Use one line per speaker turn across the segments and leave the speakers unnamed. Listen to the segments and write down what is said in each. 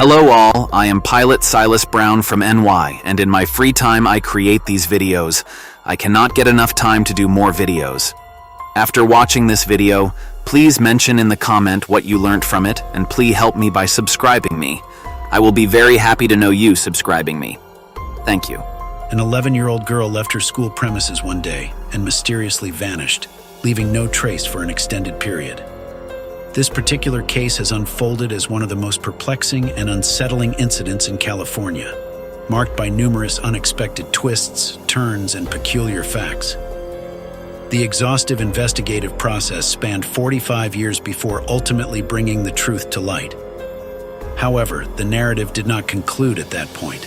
Hello all, I am Pilot Silas Brown from NY, and in my free time I create these videos. I cannot get enough time to do more videos. After watching this video, please mention in the comment what you learned from it, and please help me by subscribing me. I will be very happy to know you subscribing me. Thank you.
An 11-year-old girl left her school premises one day and mysteriously vanished, leaving no trace for an extended period. This particular case has unfolded as one of the most perplexing and unsettling incidents in California, marked by numerous unexpected twists, turns, and peculiar facts. The exhaustive investigative process spanned 45 years before ultimately bringing the truth to light. However, the narrative did not conclude at that point.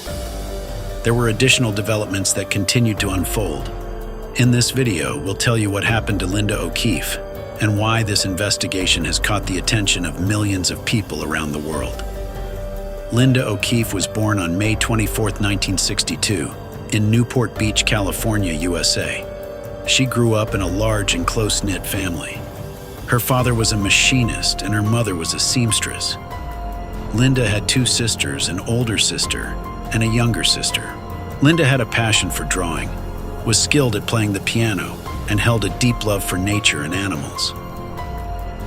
There were additional developments that continued to unfold. In this video, we'll tell you what happened to Linda O'Keefe and why this investigation has caught the attention of millions of people around the world. Linda O'Keefe was born on May 24, 1962, in Newport Beach, California, USA. She grew up in a large and close-knit family. Her father was a machinist and her mother was a seamstress. Linda had two sisters, an older sister and a younger sister. Linda had a passion for drawing, was skilled at playing the piano, and held a deep love for nature and animals.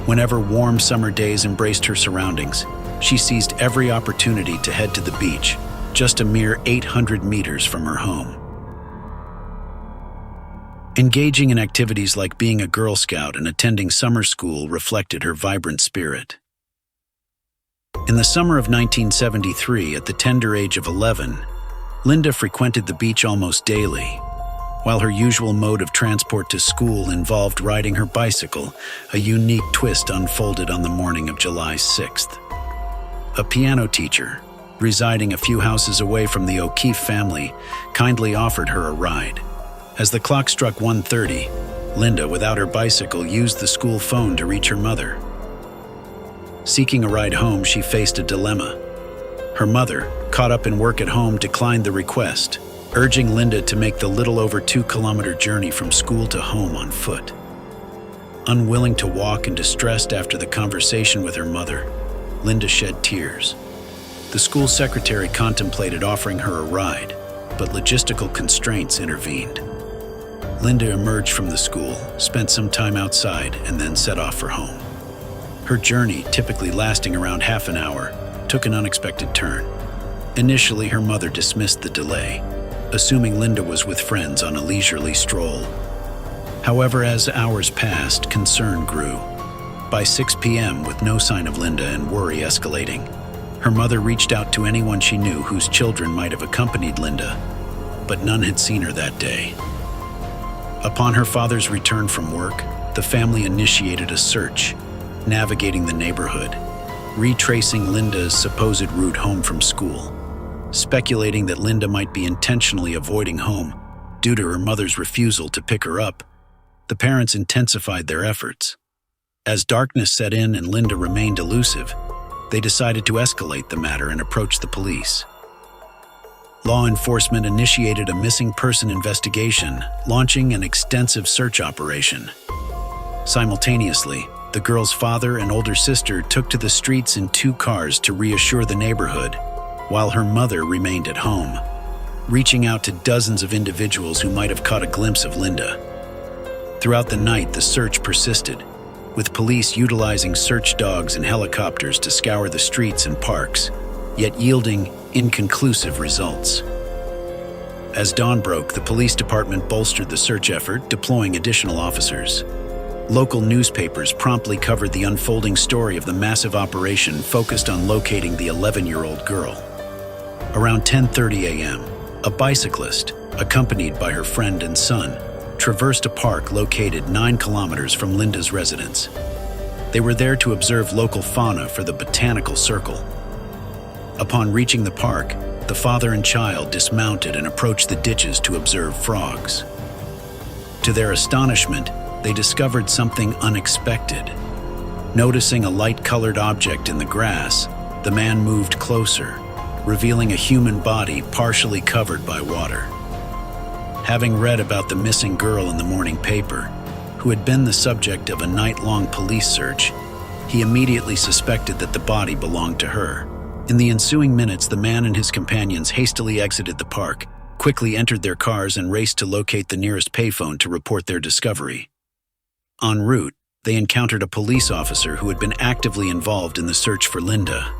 Whenever warm summer days embraced her surroundings, she seized every opportunity to head to the beach, just a mere 800 meters from her home. Engaging in activities like being a Girl Scout and attending summer school reflected her vibrant spirit. In the summer of 1973, at the tender age of 11, Linda frequented the beach almost daily. While her usual mode of transport to school involved riding her bicycle, a unique twist unfolded on the morning of July 6th. A piano teacher, residing a few houses away from the O'Keefe family, kindly offered her a ride. As the clock struck 1:30, Linda, without her bicycle, used the school phone to reach her mother. Seeking a ride home, she faced a dilemma. Her mother, caught up in work at home, declined the request, urging Linda to make the little over 2-kilometer journey from school to home on foot. Unwilling to walk and distressed after the conversation with her mother, Linda shed tears. The school secretary contemplated offering her a ride, but logistical constraints intervened. Linda emerged from the school, spent some time outside, and then set off for home. Her journey, typically lasting around half an hour, took an unexpected turn. Initially, her mother dismissed the delay, assuming Linda was with friends on a leisurely stroll. However, as hours passed, concern grew. By 6 p.m., with no sign of Linda and worry escalating, her mother reached out to anyone she knew whose children might have accompanied Linda, but none had seen her that day. Upon her father's return from work, the family initiated a search, navigating the neighborhood, retracing Linda's supposed route home from school. Speculating that Linda might be intentionally avoiding home due to her mother's refusal to pick her up, the parents intensified their efforts. As darkness set in and Linda remained elusive, they decided to escalate the matter and approach the police. Law enforcement initiated a missing person investigation, launching an extensive search operation. Simultaneously, the girl's father and older sister took to the streets in 2 cars to reassure the neighborhood, while her mother remained at home, reaching out to dozens of individuals who might have caught a glimpse of Linda. Throughout the night, the search persisted, with police utilizing search dogs and helicopters to scour the streets and parks, yet yielding inconclusive results. As dawn broke, the police department bolstered the search effort, deploying additional officers. Local newspapers promptly covered the unfolding story of the massive operation focused on locating the 11-year-old girl. Around 10:30 a.m., a bicyclist, accompanied by her friend and son, traversed a park located 9 kilometers from Linda's residence. They were there to observe local fauna for the botanical circle. Upon reaching the park, the father and child dismounted and approached the ditches to observe frogs. To their astonishment, they discovered something unexpected. Noticing a light-colored object in the grass, the man moved closer, revealing a human body partially covered by water. Having read about the missing girl in the morning paper, who had been the subject of a night-long police search, he immediately suspected that the body belonged to her. In the ensuing minutes, the man and his companions hastily exited the park, quickly entered their cars, and raced to locate the nearest payphone to report their discovery. En route, they encountered a police officer who had been actively involved in the search for Linda.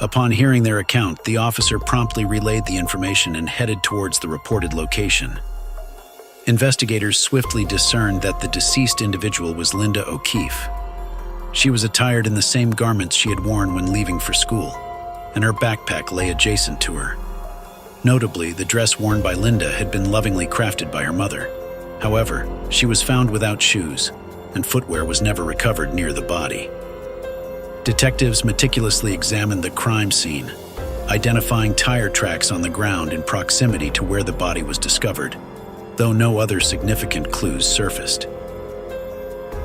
Upon hearing their account, the officer promptly relayed the information and headed towards the reported location. Investigators swiftly discerned that the deceased individual was Linda O'Keefe. She was attired in the same garments she had worn when leaving for school, and her backpack lay adjacent to her. Notably, the dress worn by Linda had been lovingly crafted by her mother. However, she was found without shoes, and footwear was never recovered near the body. Detectives meticulously examined the crime scene, identifying tire tracks on the ground in proximity to where the body was discovered, though no other significant clues surfaced.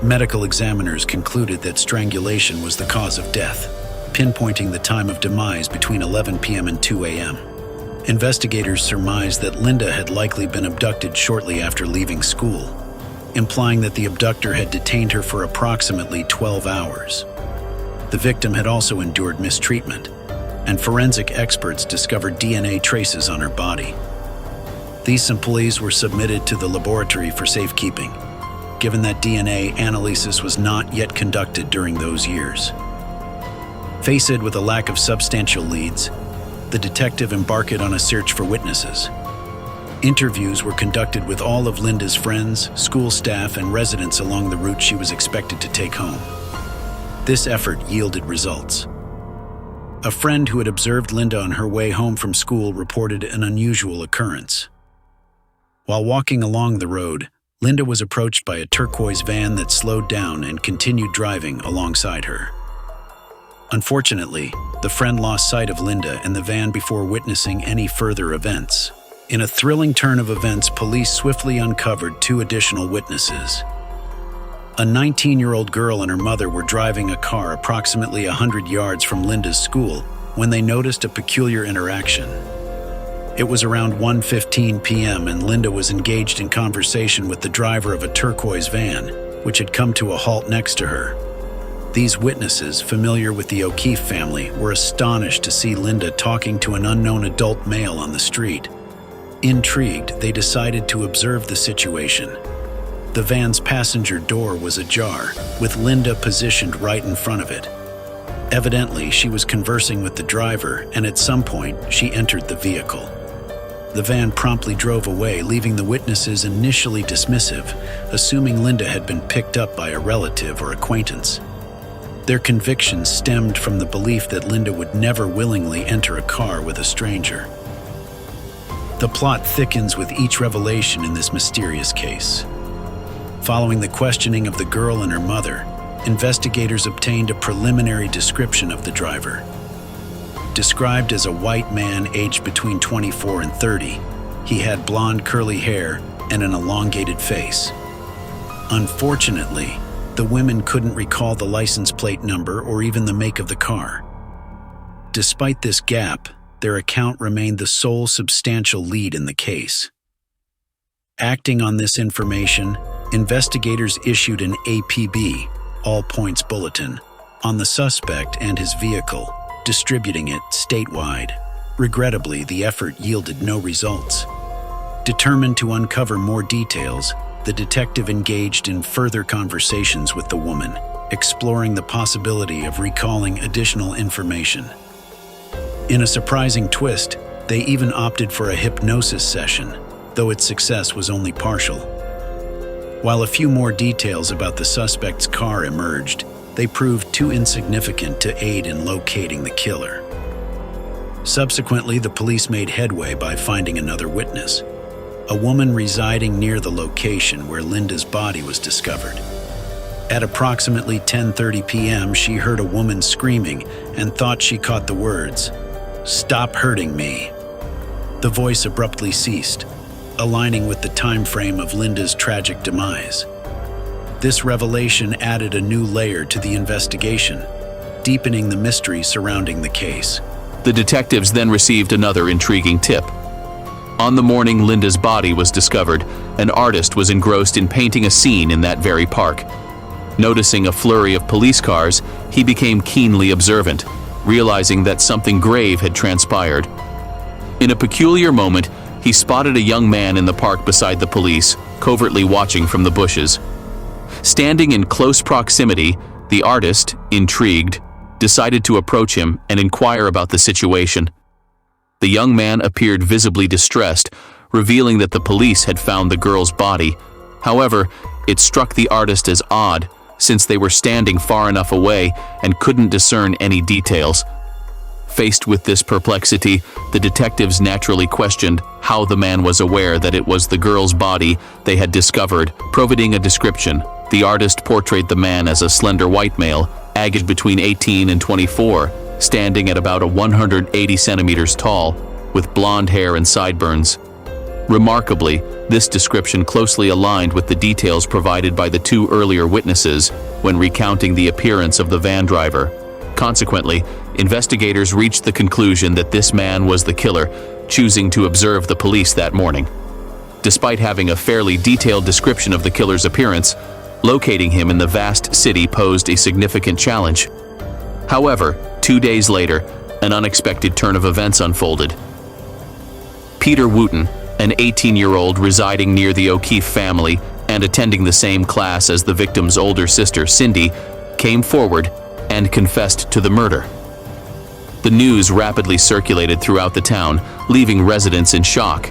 Medical examiners concluded that strangulation was the cause of death, pinpointing the time of demise between 11 p.m. and 2 a.m. Investigators surmised that Linda had likely been abducted shortly after leaving school, implying that the abductor had detained her for approximately 12 hours. The victim had also endured mistreatment, and forensic experts discovered DNA traces on her body. These samples were submitted to the laboratory for safekeeping, given that DNA analysis was not yet conducted during those years. Faced with a lack of substantial leads, the detective embarked on a search for witnesses. Interviews were conducted with all of Linda's friends, school staff, and residents along the route she was expected to take home. This effort yielded results. A friend who had observed Linda on her way home from school reported an unusual occurrence. While walking along the road, Linda was approached by a turquoise van that slowed down and continued driving alongside her. Unfortunately, the friend lost sight of Linda and the van before witnessing any further events. In a thrilling turn of events, police swiftly uncovered two additional witnesses. A 19-year-old girl and her mother were driving a car approximately 100 yards from Linda's school when they noticed a peculiar interaction. It was around 1:15 p.m. and Linda was engaged in conversation with the driver of a turquoise van, which had come to a halt next to her. These witnesses, familiar with the O'Keefe family, were astonished to see Linda talking to an unknown adult male on the street. Intrigued, they decided to observe the situation. The van's passenger door was ajar, with Linda positioned right in front of it. Evidently, she was conversing with the driver, and at some point, she entered the vehicle. The van promptly drove away, leaving the witnesses initially dismissive, assuming Linda had been picked up by a relative or acquaintance. Their convictions stemmed from the belief that Linda would never willingly enter a car with a stranger. The plot thickens with each revelation in this mysterious case. Following the questioning of the girl and her mother, investigators obtained a preliminary description of the driver. Described as a white man aged between 24 and 30, he had blonde curly hair and an elongated face. Unfortunately, the women couldn't recall the license plate number or even the make of the car. Despite this gap, their account remained the sole substantial lead in the case. Acting on this information, investigators issued an APB, All Points Bulletin, on the suspect and his vehicle, distributing it statewide. Regrettably, the effort yielded no results. Determined to uncover more details, the detective engaged in further conversations with the woman, exploring the possibility of recalling additional information. In a surprising twist, they even opted for a hypnosis session, though its success was only partial. While a few more details about the suspect's car emerged, they proved too insignificant to aid in locating the killer. Subsequently, the police made headway by finding another witness, a woman residing near the location where Linda's body was discovered. At approximately 10:30 p.m., she heard a woman screaming and thought she caught the words, "Stop hurting me." The voice abruptly ceased, aligning with the time frame of Linda's tragic demise. This revelation added a new layer to the investigation, deepening the mystery surrounding the case.
The detectives then received another intriguing tip. On the morning Linda's body was discovered, an artist was engrossed in painting a scene in that very park. Noticing a flurry of police cars, he became keenly observant. realizing that something grave had transpired. In a peculiar moment, he spotted a young man in the park beside the police, covertly watching from the bushes. Standing in close proximity, the artist, intrigued, decided to approach him and inquire about the situation. The young man appeared visibly distressed, revealing that the police had found the girl's body. However, it struck the artist as odd, since they were standing far enough away and couldn't discern any details. Faced with this perplexity, the detectives naturally questioned how the man was aware that it was the girl's body they had discovered. Providing a description, the artist portrayed the man as a slender white male, aged between 18 and 24, standing at about 180 centimeters tall, with blonde hair and sideburns. Remarkably, this description closely aligned with the details provided by the two earlier witnesses when recounting the appearance of the van driver. Consequently, investigators reached the conclusion that this man was the killer, choosing to observe the police that morning. Despite having a fairly detailed description of the killer's appearance, locating him in the vast city posed a significant challenge. However, 2 days later, an unexpected turn of events unfolded. Peter Wooten, an 18-year-old residing near the O'Keefe family and attending the same class as the victim's older sister, Cindy, came forward and confessed to the murder. The news rapidly circulated throughout the town, leaving residents in shock.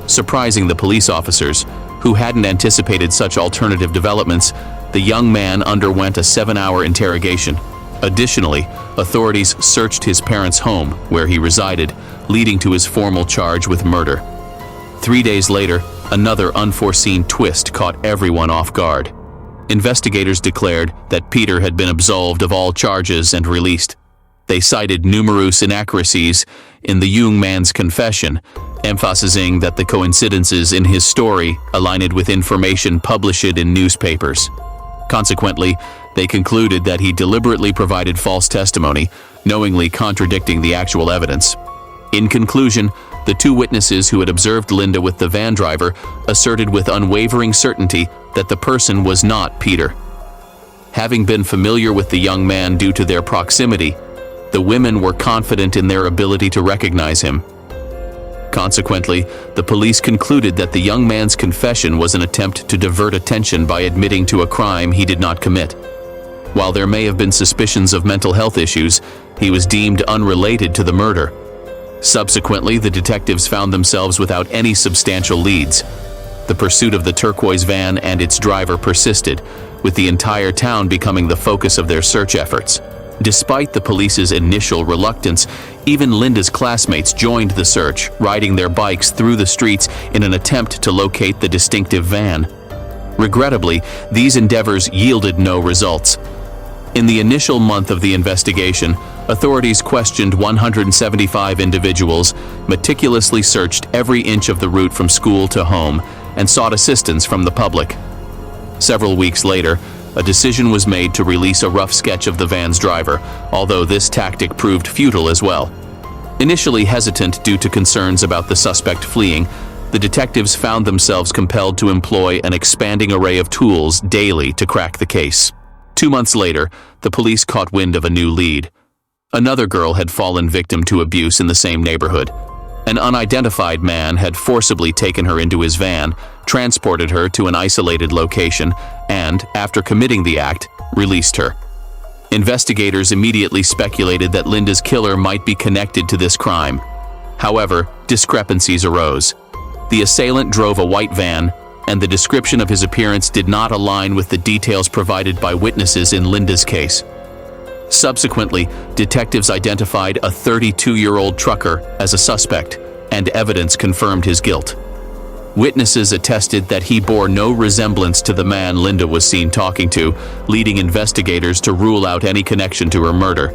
Surprising the police officers, who hadn't anticipated such alternative developments, the young man underwent a 7-hour interrogation. Additionally, authorities searched his parents' home, where he resided, leading to his formal charge with murder. 3 days later, another unforeseen twist caught everyone off guard. Investigators declared that Peter had been absolved of all charges and released. They cited numerous inaccuracies in the young man's confession, emphasizing that the coincidences in his story aligned with information published in newspapers. Consequently, they concluded that he deliberately provided false testimony, knowingly contradicting the actual evidence. In conclusion, the two witnesses who had observed Linda with the van driver asserted with unwavering certainty that the person was not Peter. Having been familiar with the young man due to their proximity, the women were confident in their ability to recognize him. Consequently, the police concluded that the young man's confession was an attempt to divert attention by admitting to a crime he did not commit. While there may have been suspicions of mental health issues, he was deemed unrelated to the murder. Subsequently, the detectives found themselves without any substantial leads. The pursuit of the turquoise van and its driver persisted, with the entire town becoming the focus of their search efforts. Despite the police's initial reluctance, even Linda's classmates joined the search, riding their bikes through the streets in an attempt to locate the distinctive van. Regrettably, these endeavors yielded no results. In the initial month of the investigation, authorities questioned 175 individuals, meticulously searched every inch of the route from school to home, and sought assistance from the public. Several weeks later, a decision was made to release a rough sketch of the van's driver, although this tactic proved futile as well. Initially hesitant due to concerns about the suspect fleeing, the detectives found themselves compelled to employ an expanding array of tools daily to crack the case. 2 months later, the police caught wind of a new lead. Another girl had fallen victim to abuse in the same neighborhood. An unidentified man had forcibly taken her into his van, transported her to an isolated location, and, after committing the act, released her. Investigators immediately speculated that Linda's killer might be connected to this crime. However, discrepancies arose. The assailant drove a white van, and the description of his appearance did not align with the details provided by witnesses in Linda's case. Subsequently, detectives identified a 32-year-old trucker as a suspect, and evidence confirmed his guilt. Witnesses attested that he bore no resemblance to the man Linda was seen talking to, leading investigators to rule out any connection to her murder.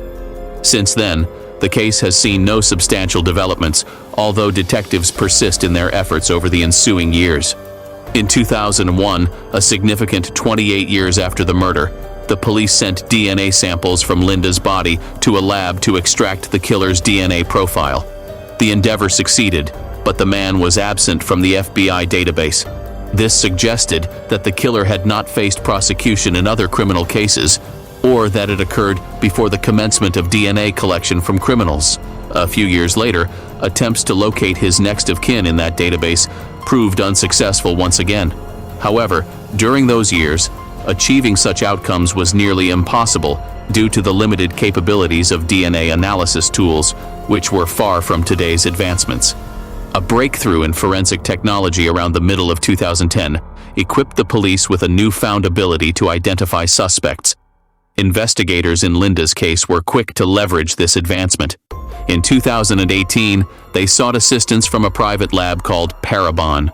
Since then, the case has seen no substantial developments, although detectives persist in their efforts over the ensuing years. In 2001, a significant 28 years after the murder, the police sent DNA samples from Linda's body to a lab to extract the killer's DNA profile. The endeavor succeeded, but the man was absent from the FBI database. This suggested that the killer had not faced prosecution in other criminal cases, or that it occurred before the commencement of DNA collection from criminals. A few years later, attempts to locate his next of kin in that database proved unsuccessful once again. However, during those years, achieving such outcomes was nearly impossible due to the limited capabilities of DNA analysis tools, which were far from today's advancements. A breakthrough in forensic technology around the middle of 2010 equipped the police with a newfound ability to identify suspects. Investigators in Linda's case were quick to leverage this advancement. In 2018, they sought assistance from a private lab called Parabon.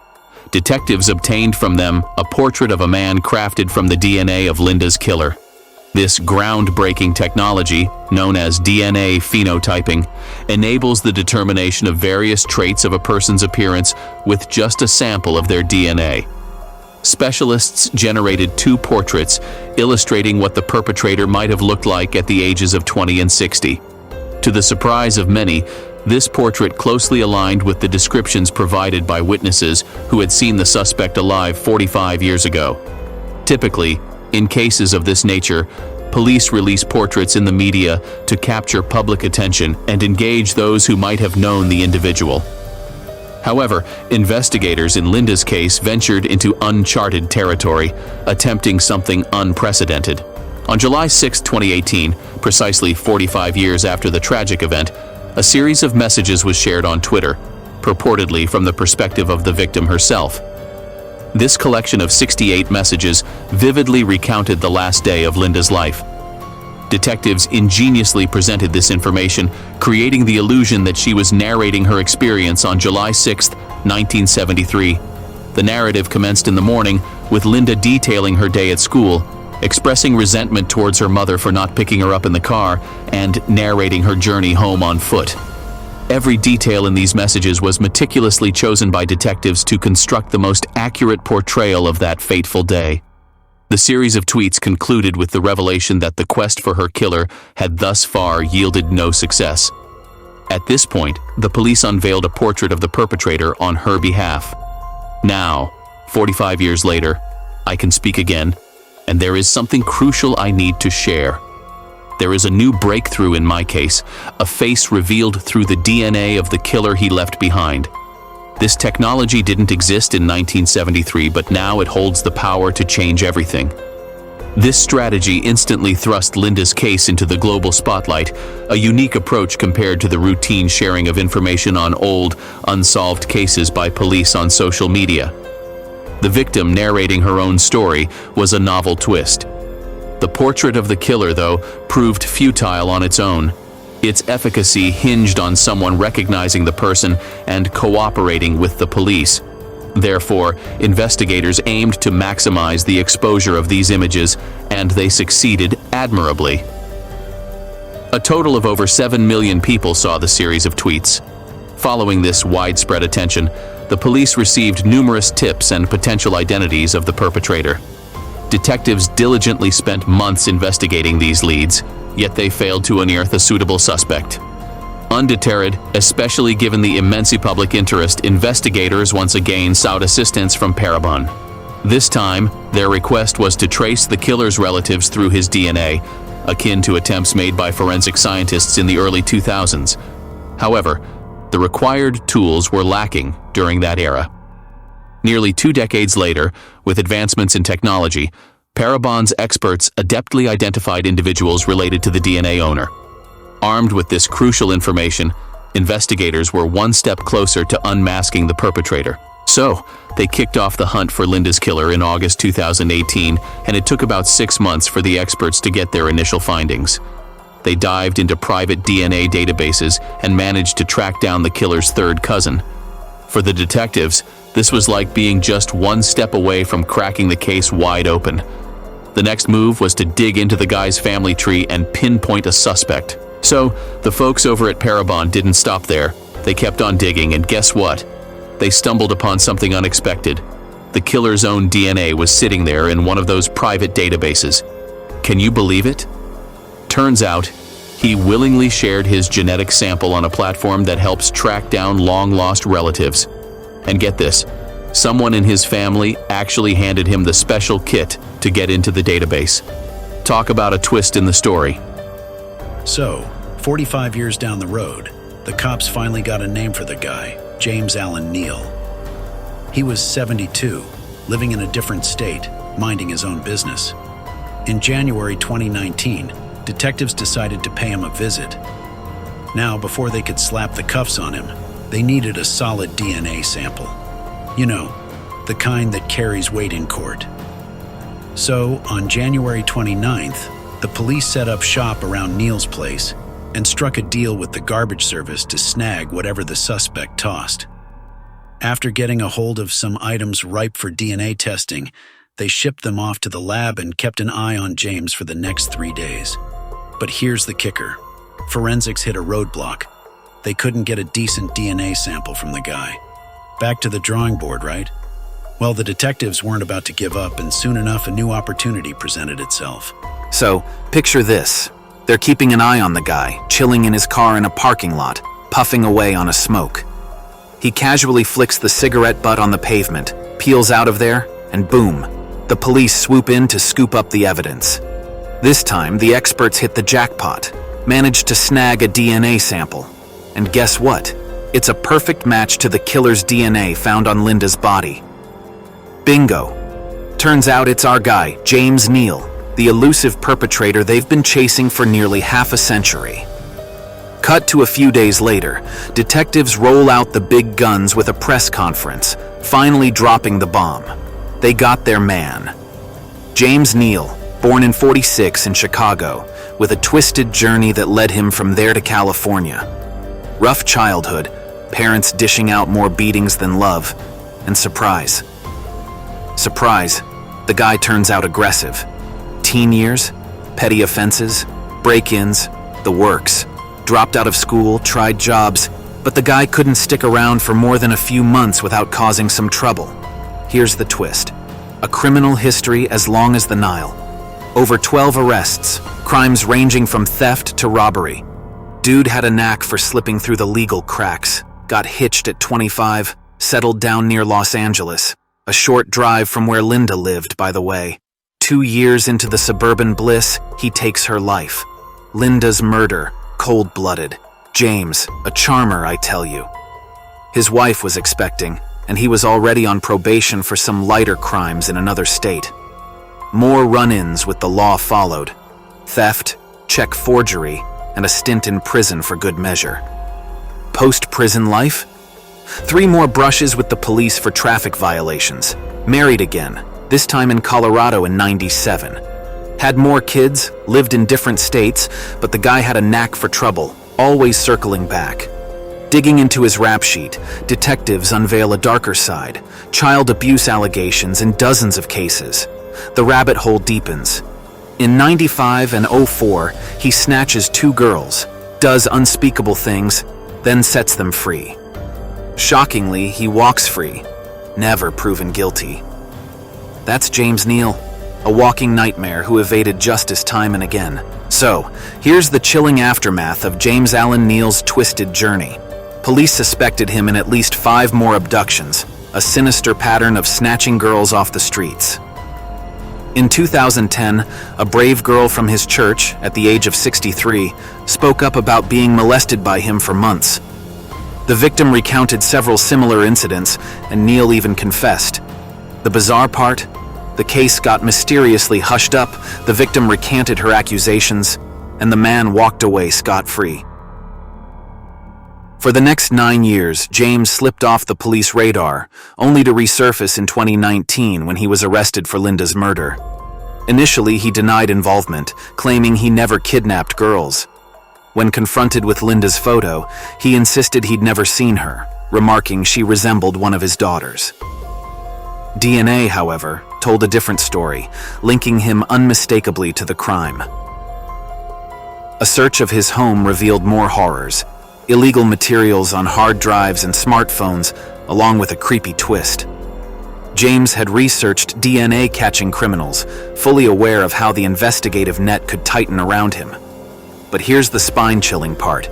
Detectives obtained from them a portrait of a man crafted from the DNA of Linda's killer. This groundbreaking technology, known as DNA phenotyping, enables the determination of various traits of a person's appearance with just a sample of their DNA. Specialists generated 2 portraits illustrating what the perpetrator might have looked like at the ages of 20 and 60. To the surprise of many, this portrait closely aligned with the descriptions provided by witnesses who had seen the suspect alive 45 years ago. Typically, in cases of this nature, police release portraits in the media to capture public attention and engage those who might have known the individual. However, investigators in Linda's case ventured into uncharted territory, attempting something unprecedented. On July 6, 2018, precisely 45 years after the tragic event, a series of messages was shared on Twitter, purportedly from the perspective of the victim herself. This collection of 68 messages vividly recounted the last day of Linda's life. Detectives ingeniously presented this information, creating the illusion that she was narrating her experience on July 6, 1973. The narrative commenced in the morning, with Linda detailing her day at school, expressing resentment towards her mother for not picking her up in the car, and narrating her journey home on foot. Every detail in these messages was meticulously chosen by detectives to construct the most accurate portrayal of that fateful day. The series of tweets concluded with the revelation that the quest for her killer had thus far yielded no success. At this point, the police unveiled a portrait of the perpetrator on her behalf. Now, 45 years later, I can speak again, and there is something crucial I need to share. There is a new breakthrough in my case, a face revealed through the DNA of the killer he left behind. This technology didn't exist in 1973, but now it holds the power to change everything. This strategy instantly thrust Linda's case into the global spotlight, a unique approach compared to the routine sharing of information on old, unsolved cases by police on social media. The victim narrating her own story was a novel twist. The portrait of the killer, though, proved futile on its own. Its efficacy hinged on someone recognizing the person and cooperating with the police. Therefore, investigators aimed to maximize the exposure of these images, and they succeeded admirably. A total of over 7 million people saw the series of tweets. Following this widespread attention, the police received numerous tips and potential identities of the perpetrator. Detectives diligently spent months investigating these leads, yet they failed to unearth a suitable suspect. Undeterred, especially given the immense public interest, investigators once again sought assistance from Parabon. This time, their request was to trace the killer's relatives through his DNA, akin to attempts made by forensic scientists in the early 2000s. However, the required tools were lacking during that era. Nearly 2 decades later, with advancements in technology, Parabon's experts adeptly identified individuals related to the DNA owner. Armed with this crucial information, investigators were one step closer to unmasking the perpetrator. So, they kicked off the hunt for Linda's killer in August 2018, and it took about 6 months for the experts to get their initial findings. They dived into private DNA databases and managed to track down the killer's third cousin. For the detectives, this was like being just one step away from cracking the case wide open. The next move was to dig into the guy's family tree and pinpoint a suspect. So, the folks over at Parabon didn't stop there. They kept on digging, and guess what? They stumbled upon something unexpected. The killer's own DNA was sitting there in one of those private databases. Can you believe it? Turns out, he willingly shared his genetic sample on a platform that helps track down long-lost relatives. And get this, someone in his family actually handed him the special kit to get into the database. talk about a twist in the story.
So, 45 years down the road, the cops finally got a name for the guy, James Allen Neal. He was 72, living in a different state, minding his own business. In January 2019, detectives decided to pay him a visit. Now, before they could slap the cuffs on him, they needed a solid DNA sample. You know, the kind that carries weight in court. So, on January 29th, the police set up shop around Neal's place and struck a deal with the garbage service to snag whatever the suspect tossed. After getting a hold of some items ripe for DNA testing, they shipped them off to the lab and kept an eye on James for the next 3 days. But here's the kicker. Forensics hit a roadblock. They couldn't get a decent DNA sample from the guy. Back to the drawing board, right? Well, the detectives weren't about to give up, and soon enough a new opportunity presented itself.
So, picture this. They're keeping an eye on the guy, chilling in his car in a parking lot, puffing away on a smoke. He casually flicks the cigarette butt on the pavement, peels out of there, and boom, the police swoop in to scoop up the evidence. This time, the experts hit the jackpot, managed to snag a DNA sample. And guess what? It's a perfect match to the killer's DNA found on Linda's body. Bingo! Turns out it's our guy, James Neal, the elusive perpetrator they've been chasing for nearly half a century. Cut to a few days later, detectives roll out the big guns with a press conference, finally dropping the bomb. They got their man. James Neal, born in '46 in Chicago, with a twisted journey that led him from there to California. Rough childhood, parents dishing out more beatings than love, and surprise. Surprise, the guy turns out aggressive. Teen years, petty offenses, break-ins, the works. Dropped out of school, tried jobs, but the guy couldn't stick around for more than a few months without causing some trouble. Here's the twist. A criminal history as long as the Nile. Over 12 arrests, crimes ranging from theft to robbery. Dude had a knack for slipping through the legal cracks. Got hitched at 25, settled down near Los Angeles. A short drive from where Linda lived, by the way. 2 years into the suburban bliss, he takes her life. Linda's murder, cold-blooded. James, a charmer, I tell you. His wife was expecting, and he was already on probation for some lighter crimes in another state. More run-ins with the law followed. Theft, check forgery, and a stint in prison for good measure. Post-prison life? 3 more brushes with the police for traffic violations. Married again, this time in Colorado in '97. Had more kids, lived in different states, but the guy had a knack for trouble, always circling back. Digging into his rap sheet, detectives unveil a darker side, child abuse allegations in dozens of cases. The rabbit hole deepens. In '95 and '04, he snatches 2 girls, does unspeakable things, then sets them free. Shockingly, he walks free, never proven guilty. That's James Neal, a walking nightmare who evaded justice time and again. So, here's the chilling aftermath of James Allen Neal's twisted journey. Police suspected him in at least 5 more abductions, a sinister pattern of snatching girls off the streets. In 2010, a brave girl from his church, at the age of 63, spoke up about being molested by him for months. The victim recounted several similar incidents, and Neal even confessed. The bizarre part? The case got mysteriously hushed up, the victim recanted her accusations, and the man walked away scot-free. For the next 9 years, James slipped off the police radar, only to resurface in 2019 when he was arrested for Linda's murder. Initially, he denied involvement, claiming he never kidnapped girls. When confronted with Linda's photo, he insisted he'd never seen her, remarking she resembled one of his daughters. DNA, however, told a different story, linking him unmistakably to the crime. A search of his home revealed more horrors. Illegal materials on hard drives and smartphones, along with a creepy twist. James had researched DNA-catching criminals, fully aware of how the investigative net could tighten around him. But here's the spine-chilling part.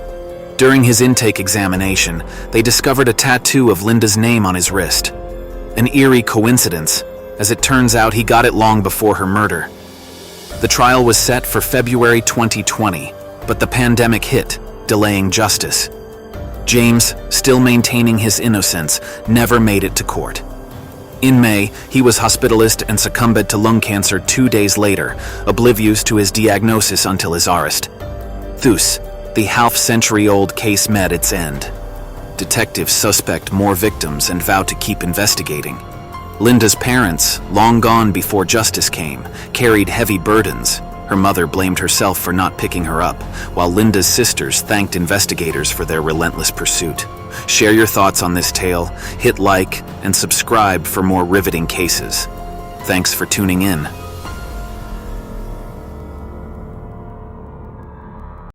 During his intake examination, they discovered a tattoo of Linda's name on his wrist. An eerie coincidence, as it turns out he got it long before her murder. The trial was set for February 2020, but the pandemic hit, delaying justice. James, still maintaining his innocence, never made it to court. In May, he was hospitalized and succumbed to lung cancer 2 days later, oblivious to his diagnosis until his arrest. Thus, the half-century-old case met its end. Detectives suspect more victims and vow to keep investigating. Linda's parents, long gone before justice came, carried heavy burdens. Her mother blamed herself for not picking her up, while Linda's sisters thanked investigators for their relentless pursuit. Share your thoughts on this tale, hit like, and subscribe for more riveting cases. Thanks for tuning in.